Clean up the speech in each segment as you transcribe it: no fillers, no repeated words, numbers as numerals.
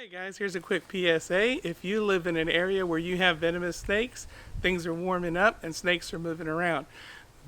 Hey guys, here's a quick PSA. If you live in an area where you have venomous snakes, things are warming up and snakes are moving around.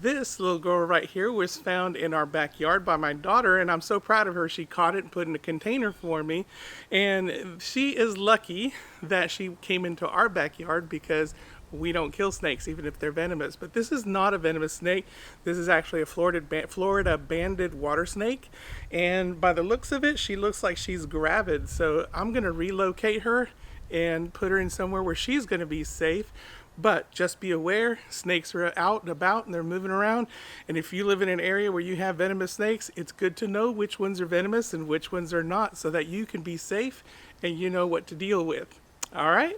This little girl right here was found in our backyard by my daughter, and I'm so proud of her. She caught it and put it in a container for me. And she is lucky that she came into our backyard because we don't kill snakes even if they're venomous. But this is not a venomous snake. This is actually a Florida banded water snake. And by the looks of it, she looks like she's gravid. So I'm going to relocate her and put her in somewhere where she's going to be safe. But just be aware, snakes are out and about and they're moving around. And if you live in an area where you have venomous snakes, it's good to know which ones are venomous and which ones are not so that you can be safe and you know what to deal with. All right?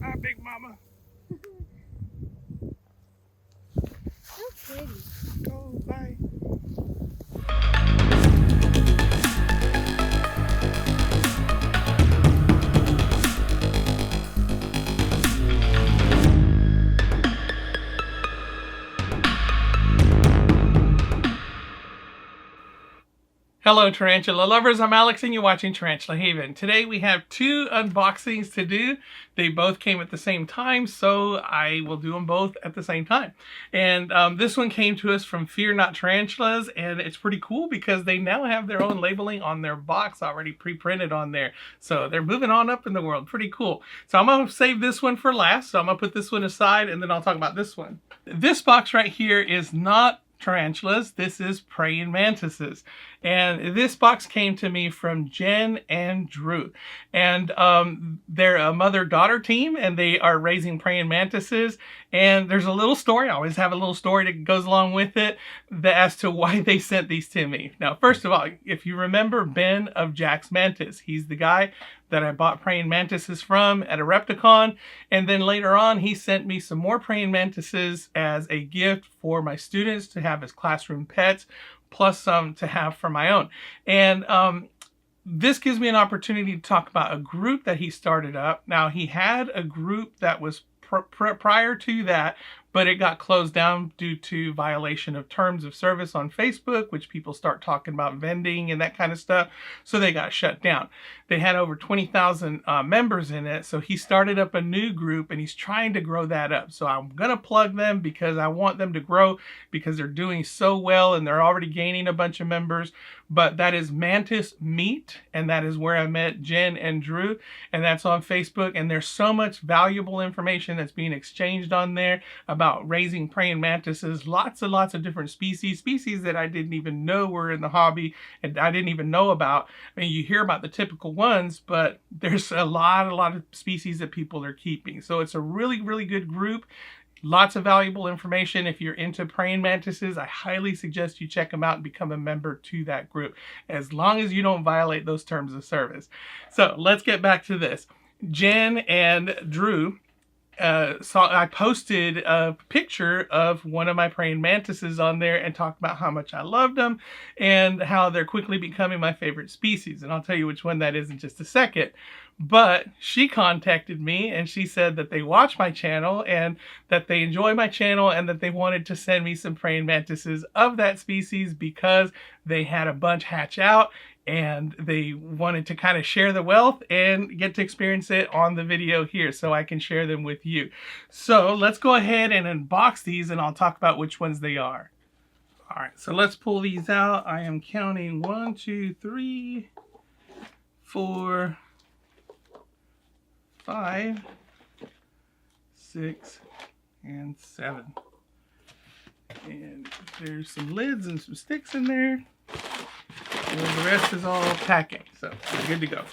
Hi, Big Mama. So pretty. Oh, bye. Hello Tarantula lovers, I'm Alex and you're watching Tarantula Haven. Today we have two unboxings to do. They both came at the same time, so I will do them both at the same time. And this one came to us from Fear Not Tarantulas, and it's pretty cool because they now have their own labeling on their box already pre-printed on there. So they're moving on up in the world, pretty cool. So I'm going to save this one for last, so I'm going to put this one aside and then I'll talk about this one. This box right here is not tarantulas. This is praying mantises. And this box came to me from Jen and Drew. And they're a mother-daughter team, and they are raising praying mantises. And there's a little story. I always have a little story that goes along with it as to why they sent these to me. Now, first of all, if you remember Ben of Jack's Mantis, he's the guy that I bought praying mantises from at a Repticon. And then later on, he sent me some more praying mantises as a gift for my students to have as classroom pets, plus some to have for my own. And this gives me an opportunity to talk about a group that he started up. Now, he had a group that was prior to that, but it got closed down due to violation of terms of service on Facebook, which people start talking about vending and that kind of stuff. So they got shut down. They had over 20,000 members in it. So he started up a new group and he's trying to grow that up. So I'm going to plug them because I want them to grow because they're doing so well and they're already gaining a bunch of members. But that is Mantis Meet, and that is where I met Jen and Drew, and that's on Facebook. And there's so much valuable information that's being exchanged on there about raising praying mantises, lots and lots of different species that I didn't even know were in the hobby and I didn't even know about. I mean, you hear about the typical ones, but there's a lot of species that people are keeping. So it's a really, really good group. Lots of valuable information. If you're into praying mantises, I highly suggest you check them out and become a member to that group, as long as you don't violate those terms of service. So let's get back to this. Jen and Drew, I posted a picture of one of my praying mantises on there and talked about how much I loved them and how they're quickly becoming my favorite species. And I'll tell you which one that is in just a second. But she contacted me and she said that they watch my channel and that they enjoy my channel and that they wanted to send me some praying mantises of that species because they had a bunch hatch out and they wanted to kind of share the wealth and get to experience it on the video here so I can share them with you. So let's go ahead and unbox these and I'll talk about which ones they are. All right, so let's pull these out. I am counting 1, 2, 3, 4, 5, 6, and 7. And there's some lids and some sticks in there. And the rest is all packing, so we're good to go.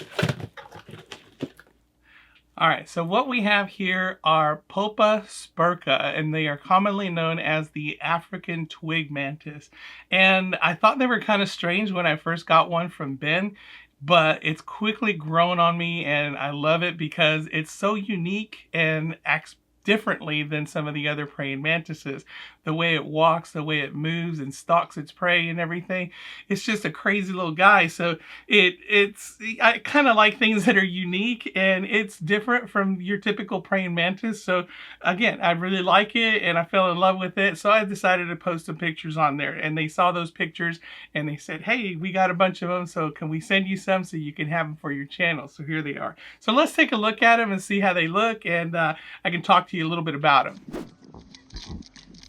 All right, so what we have here are Popa spurca, and they are commonly known as the African twig mantis. And I thought they were kind of strange when I first got one from Ben, but it's quickly grown on me and I love it because it's so unique and acts differently than some of the other praying mantises. The way it walks, the way it moves and stalks its prey and everything. It's just a crazy little guy. So I kind of like things that are unique, and it's different from your typical praying mantis. So again, I really like it and I fell in love with it. So I decided to post some pictures on there, and they saw those pictures and they said, hey, we got a bunch of them. So can we send you some so you can have them for your channel? So here they are. So let's take a look at them and see how they look, and I can talk to you a little bit about them.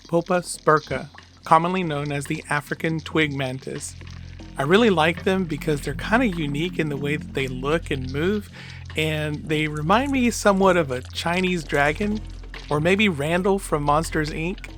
Pulpa spurca, commonly known as the African twig mantis. I really like them because they're kind of unique in the way that they look and move, and they remind me somewhat of a Chinese dragon, or maybe Randall from Monsters, Inc.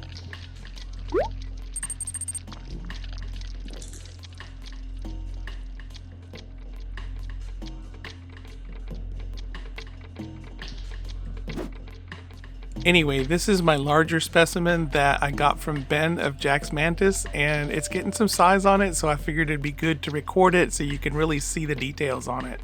Anyway, this is my larger specimen that I got from Ben of Jack's Mantis, and it's getting some size on it, so I figured it'd be good to record it so you can really see the details on it.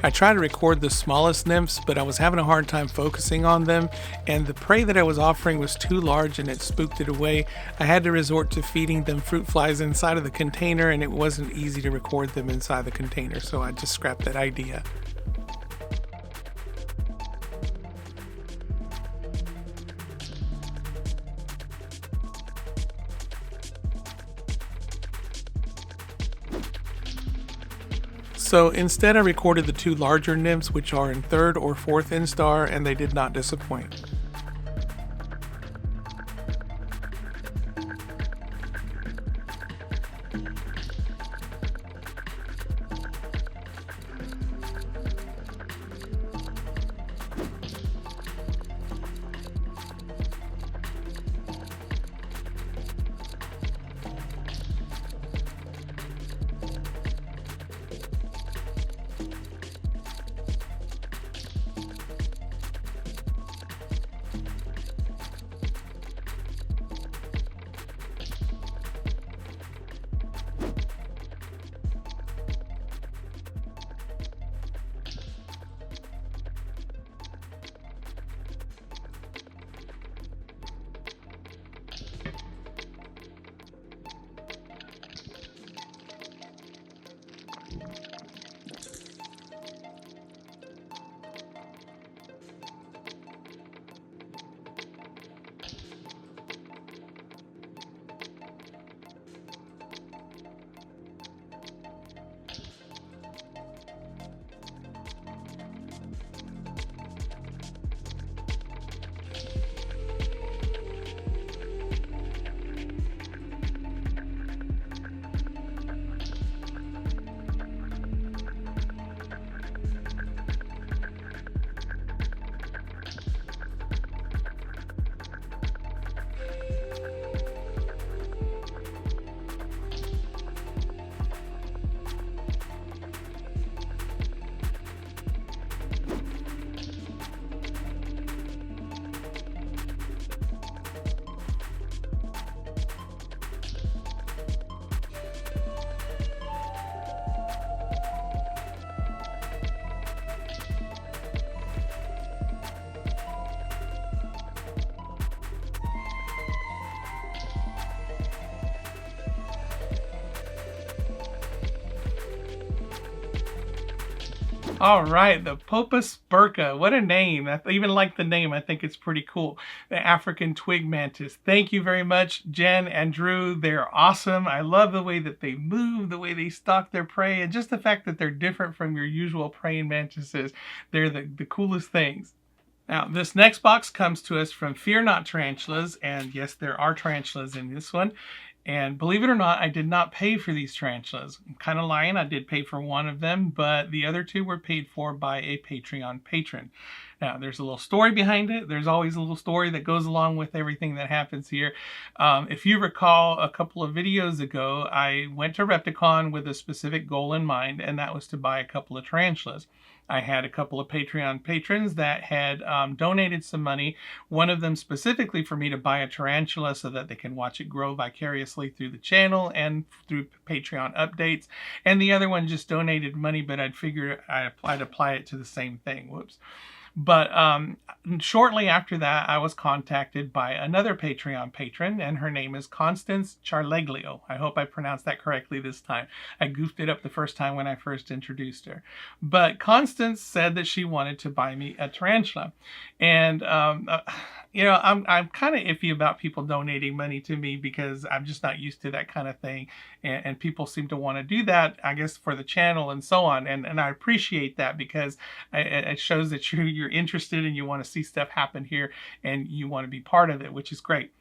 I tried to record the smallest nymphs, but I was having a hard time focusing on them, and the prey that I was offering was too large and it spooked it away. I had to resort to feeding them fruit flies inside of the container, and it wasn't easy to record them inside the container, so I just scrapped that idea. So instead I recorded the two larger nymphs, which are in 3rd or 4th instar, and they did not disappoint. All right, the Popus burka. What a name. I even like the name. I think it's pretty cool. The African twig mantis. Thank you very much, Jen and Drew. They're awesome. I love the way that they move, the way they stalk their prey, and just the fact that they're different from your usual praying mantises. They're the coolest things. Now, this next box comes to us from Fear Not Tarantulas, and yes, there are tarantulas in this one. And believe it or not, I did not pay for these tarantulas. I'm kind of lying. I did pay for one of them, but the other two were paid for by a Patreon patron. Now, there's a little story behind it. There's always a little story that goes along with everything that happens here. If you recall, a couple of videos ago, I went to Repticon with a specific goal in mind, and that was to buy a couple of tarantulas. I had a couple of Patreon patrons that had donated some money, one of them specifically for me to buy a tarantula so that they can watch it grow vicariously through the channel and through Patreon updates. And the other one just donated money, but I'd figure I'd apply it to the same thing. Whoops. But shortly after that, I was contacted by another Patreon patron, and her name is Constance Charleglio. I hope I pronounced that correctly this time. I goofed it up the first time when I first introduced her. But Constance said that she wanted to buy me a tarantula. And, you know, I'm kind of iffy about people donating money to me because I'm just not used to that kind of thing. And people seem to want to do that, I guess, for the channel and so on. And I appreciate that because it shows that you're interested and you want to see stuff happen here and you want to be part of it, which is great.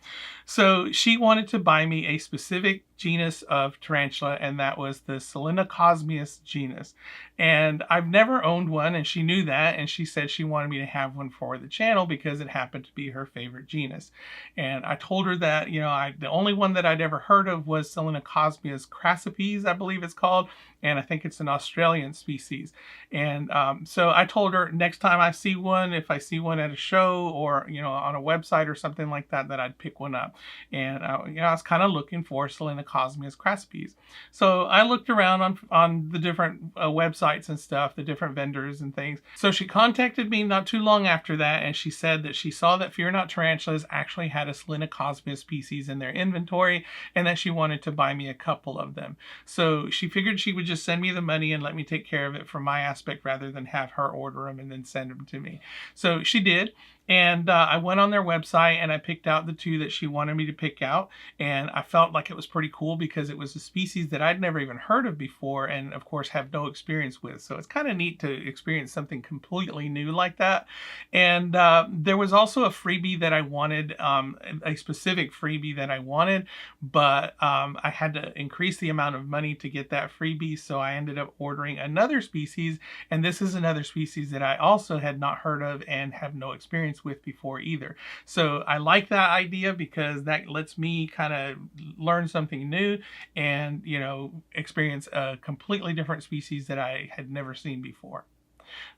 So she wanted to buy me a specific genus of tarantula, and that was the Selena Cosmia genus. And I've never owned one, and she knew that, and she said she wanted me to have one for the channel because it happened to be her favorite genus. And I told her that, you know, the only one that I'd ever heard of was Selena Cosmia's crassipes, I believe it's called, and I think it's an Australian species. And so I told her next time I see one, if I see one at a show or, you know, on a website or something like that, that I'd pick one up. And you know, I was kind of looking for Selena Cosmia's crassipes. So I looked around on the different websites and stuff, the different vendors and things. So she contacted me not too long after that, and she said that she saw that Fear Not Tarantulas actually had a Selena Cosmia species in their inventory, and that she wanted to buy me a couple of them. So she figured she would just send me the money and let me take care of it from my aspect rather than have her order them and then send them to me. So she did. And I went on their website and I picked out the two that she wanted me to pick out. And I felt like it was pretty cool because it was a species that I'd never even heard of before and, of course, have no experience with. So it's kind of neat to experience something completely new like that. And there was also a freebie that I wanted, a specific freebie that I wanted, but I had to increase the amount of money to get that freebie. So I ended up ordering another species. And this is another species that I also had not heard of and have no experience with before either. So I like that idea because that lets me kind of learn something new and, you know, experience a completely different species that I had never seen before.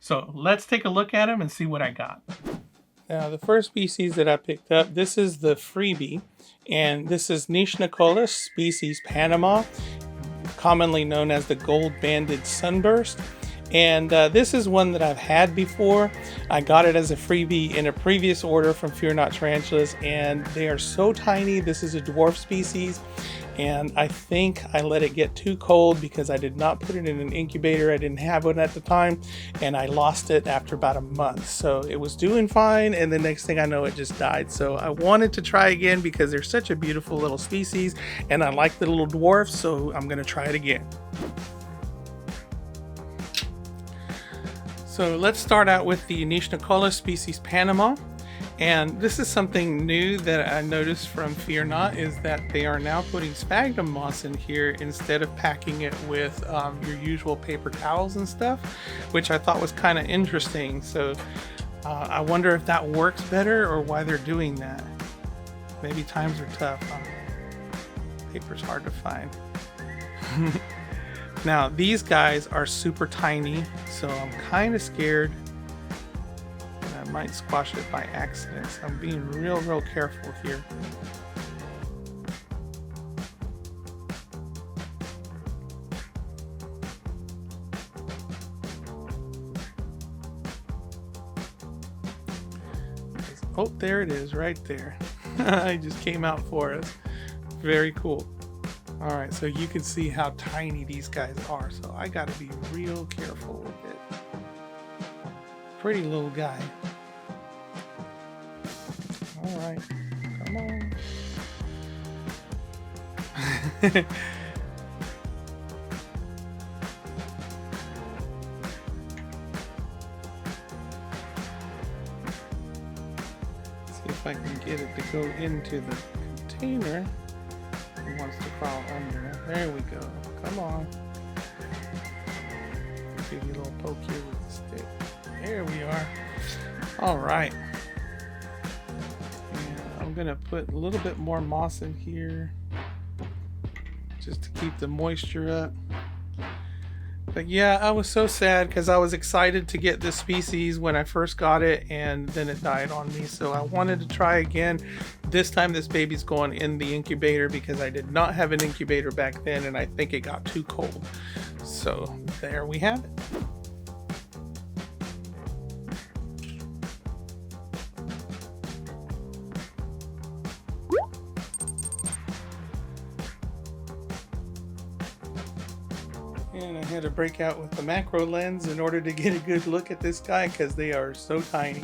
So let's take a look at them and see what I got. Now, the first species that I picked up, this is the Freebie, and this is Nichnicolis species Panama, commonly known as the gold-banded sunburst. And this is one that I've had before. I got it as a freebie in a previous order from Fear Not Tarantulas, and they are so tiny. This is a dwarf species, and I think I let it get too cold because I did not put it in an incubator. I didn't have one at the time, and I lost it after about a month. So it was doing fine, and the next thing I know, it just died. So I wanted to try again because they're such a beautiful little species, and I like the little dwarfs, so I'm going to try it again. So let's start out with the Nichnicolis species Panama. And this is something new that I noticed from Fear Not, is that they are now putting sphagnum moss in here instead of packing it with your usual paper towels and stuff, which I thought was kind of interesting. So I wonder if that works better or why they're doing that. Maybe times are tough, huh? Paper's hard to find. Now, these guys are super tiny, so I'm kind of scared. I might squash it by accident, so I'm being real careful here. Oh, there it is, right there. It just came out for us. Very cool. All right, so you can see how tiny these guys are, so I got to be real careful with it. pretty little guy. All right, come on. See if I can get it to go into the container. It wants to crawl under. There we go. Come on. Give you a little poke here with the stick. There we are. All right. And I'm gonna put a little bit more moss in here just to keep the moisture up. But yeah, I was so sad because I was excited to get this species when I first got it, and then it died on me. So I wanted to try again. This time this baby's going in the incubator because I did not have an incubator back then, and I think it got too cold. So there we have it. And I had to break out with the macro lens in order to get a good look at this guy because they are so tiny.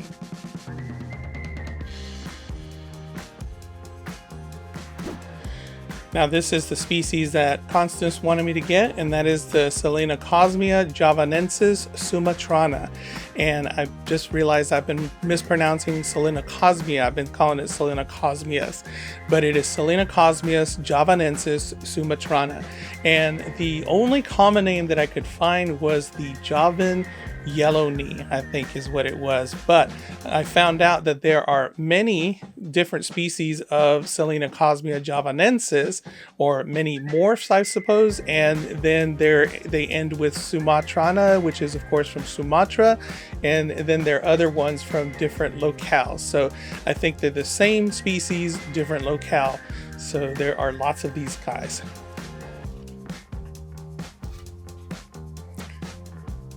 Now this is the species that Constance wanted me to get, and that is the Selena Cosmia javanensis sumatrana. And I just realized I've been mispronouncing Selena Cosmia. I've been calling it Selena Cosmias, but it is Selena Cosmias javanensis sumatrana. And the only common name that I could find was the Javan yellow knee, I think is what it was. But I found out that there are many different species of Selena Cosmia javanensis, or many morphs, I suppose, and then they end with Sumatrana, which is of course from Sumatra, and then there are other ones from different locales. So I think they're the same species, different locale. So there are lots of these guys.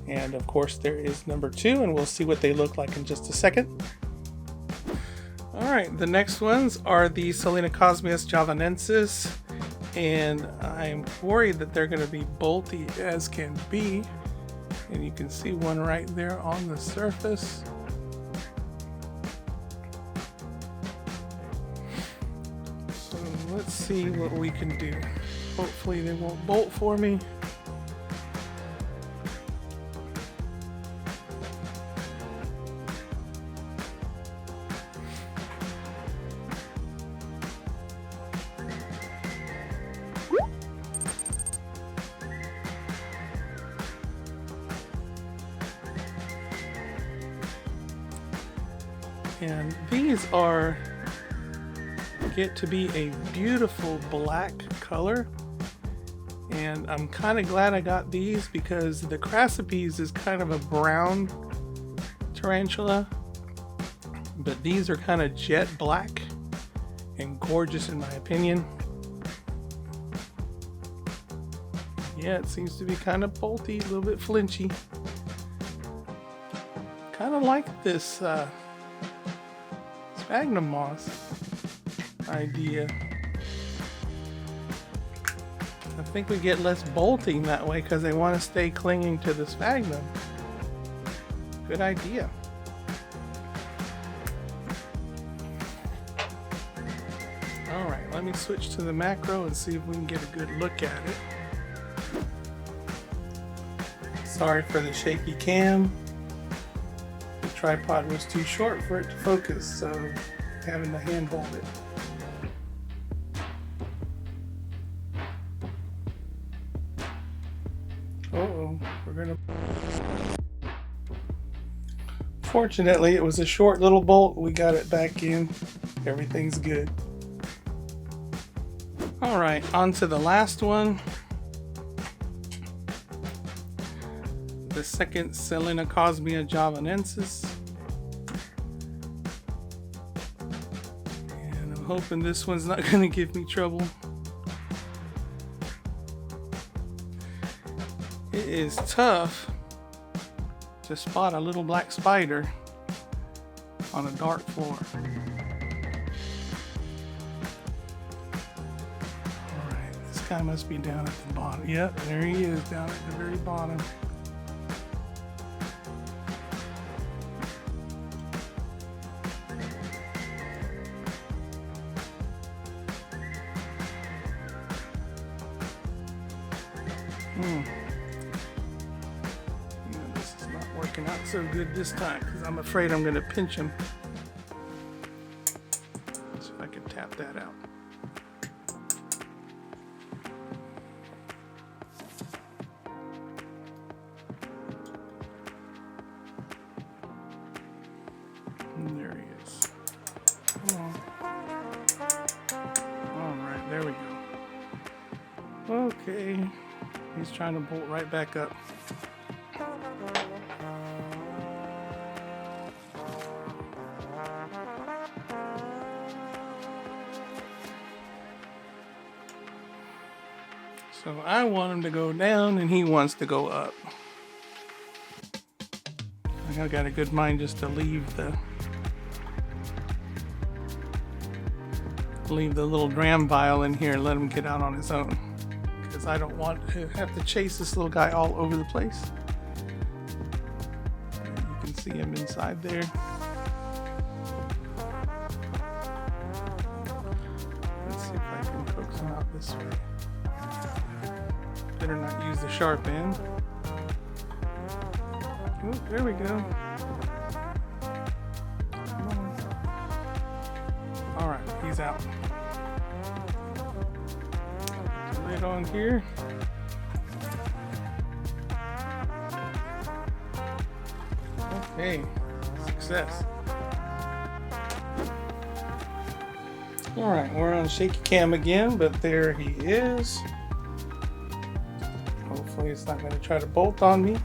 And of course there is number 2, and we'll see what they look like in just a second. Alright, the next ones are the Selena Cosmias javanensis, and I'm worried that they're going to be bolty as can be. And you can see one right there on the surface. So let's see what we can do. Hopefully they won't bolt for me. And these get to be a beautiful black color, and I'm kind of glad I got these because the Crassipes is kind of a brown tarantula, but these are kind of jet black and gorgeous in my opinion. Yeah, it seems to be kind of bolty, a little bit flinchy. Kind of like this sphagnum moss idea. I think we get less bolting that way because they want to stay clinging to the sphagnum. Good idea. Alright, let me switch to the macro and see if we can get a good look at it. Sorry for the shaky cam. The tripod was too short for it to focus, so having to hand hold it. Uh-oh, we're gonna... Fortunately, it was a short little bolt. We got it back in. Everything's good. Alright, on to the last one. The second Selena Cosmia javanensis. And I'm hoping this one's not going to give me trouble. It is tough to spot a little black spider on a dark floor. Alright, this guy must be down at the bottom. Yep, there he is, down at the very bottom. This is not working out so good this time because I'm afraid I'm going to pinch him. So I can tap that out. And there he is. Come on. Alright, there we go. Okay. He's trying to bolt right back up. So I want him to go down and he wants to go up. I got a good mind just to leave the little dram vial in here and let him get out on his own. Because I don't want to have to chase this little guy all over the place. You can see him inside there. Let's see if I can coax him out this way. Better not use the sharp end. Oh, there we go. Come on. Alright, he's out. Lid on here. Okay, success. Alright, we're on shaky cam again, but there he is. Hopefully it's not going to try to bolt on me.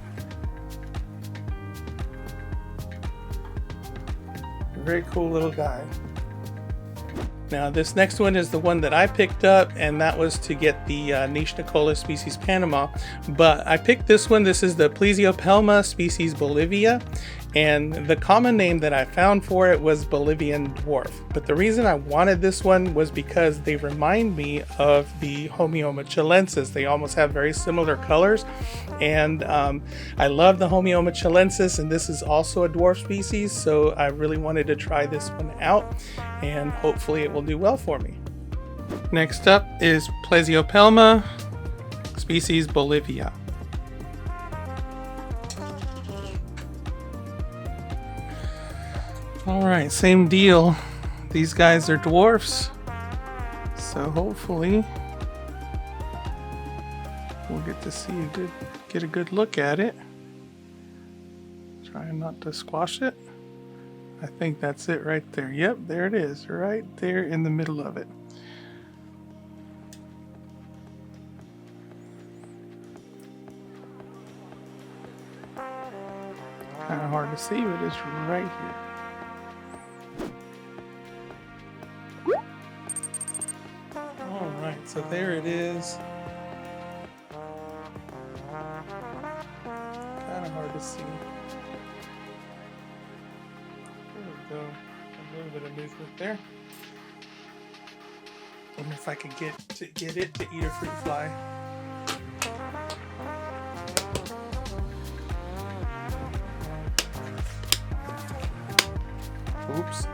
Very cool little guy. Now this next one is the one that I picked up, and that was to get the Nichnicola species Panama. But I picked this one. This is the Plesiopelma species Bolivia, and the common name that I found for it was Bolivian dwarf. But the reason I wanted this one was because they remind me of the Homeoma chilensis. They almost have very similar colors, and I love the Homeoma chilensis, and this is also a dwarf species, so I really wanted to try this one out, and hopefully it will do well for me. Next up is Plesiopelma species Bolivia. Alright, same deal. These guys are dwarfs, so hopefully we'll get to see get a good look at it. Trying not to squash it. I think that's it right there. Yep, there it is, right there in the middle of it. Kind of hard to see, but it's right here. Alright, so there it is. Kind of hard to see. There we go. A little bit of movement there. I wonder if I could get it to eat a fruit fly. Oops.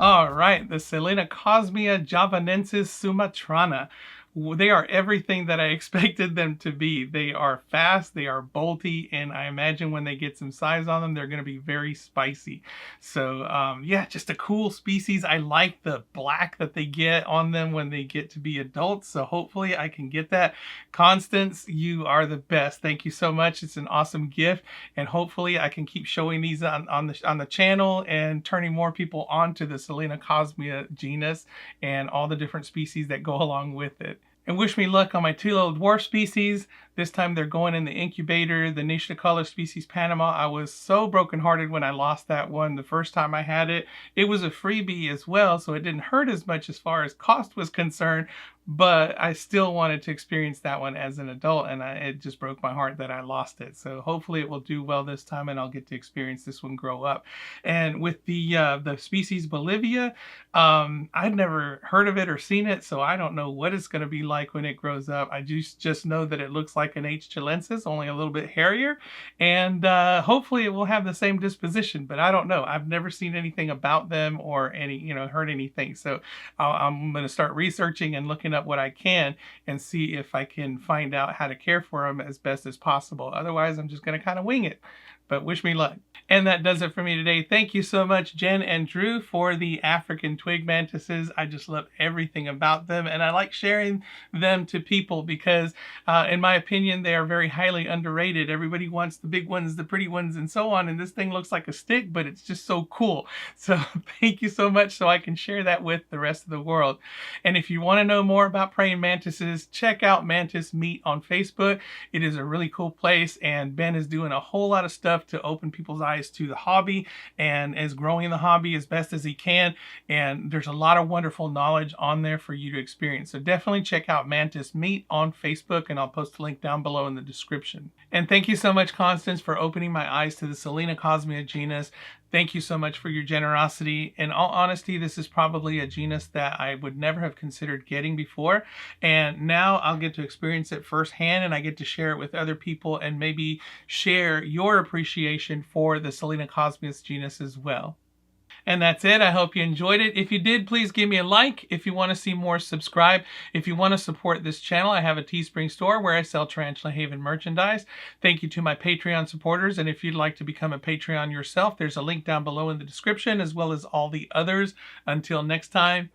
All right, the Selena Cosmia javanensis sumatrana. They are everything that I expected them to be. They are fast, they are bolty, and I imagine when they get some size on them, they're going to be very spicy. So yeah, just a cool species. I like the black that they get on them when they get to be adults, so hopefully I can get that. Constance, you are the best. Thank you so much. It's an awesome gift, and hopefully I can keep showing these on the channel and turning more people onto the Selena Cosmia genus and all the different species that go along with it. And wish me luck on my two little dwarf species. This time they're going in the incubator, the Nicholacolor species Panama. I was so brokenhearted when I lost that one the first time I had it. It was a freebie as well, so it didn't hurt as much as far as cost was concerned, but I still wanted to experience that one as an adult, and it just broke my heart that I lost it. So hopefully it will do well this time, and I'll get to experience this one grow up. And with the species Bolivia, I'd never heard of it or seen it, so I don't know what it's going to be like when it grows up. I just know that it looks like an H. chilensis, only a little bit hairier, and hopefully it will have the same disposition, but I don't know. I've never seen anything about them or heard anything. So I'm going to start researching and looking up what I can and see if I can find out how to care for them as best as possible. Otherwise, I'm just going to kind of wing it. But wish me luck. And that does it for me today. Thank you so much, Jen and Drew, for the African twig mantises. I just love everything about them, and I like sharing them to people because, in my opinion, they are very highly underrated. Everybody wants the big ones, the pretty ones, and so on, and this thing looks like a stick, but it's just so cool. So thank you so much so I can share that with the rest of the world. And if you want to know more about praying mantises, check out Mantis Meet on Facebook. It is a really cool place, and Ben is doing a whole lot of stuff to open people's eyes to the hobby and is growing the hobby as best as he can. And there's a lot of wonderful knowledge on there for you to experience. So definitely check out Mantis Meet on Facebook, and I'll post a link down below in the description. And thank you so much, Constance, for opening my eyes to the Selena Cosmia genus. Thank you so much for your generosity. In all honesty, this is probably a genus that I would never have considered getting before. And now I'll get to experience it firsthand, and I get to share it with other people and maybe share your appreciation for the Selena Cosmia genus as well. And that's it. I hope you enjoyed it. If you did, please give me a like. If you want to see more, subscribe. If you want to support this channel, I have a Teespring store where I sell Tarantula Haven merchandise. Thank you to my Patreon supporters. And if you'd like to become a Patreon yourself, there's a link down below in the description, as well as all the others. Until next time,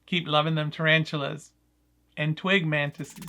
keep loving them tarantulas and twig mantises.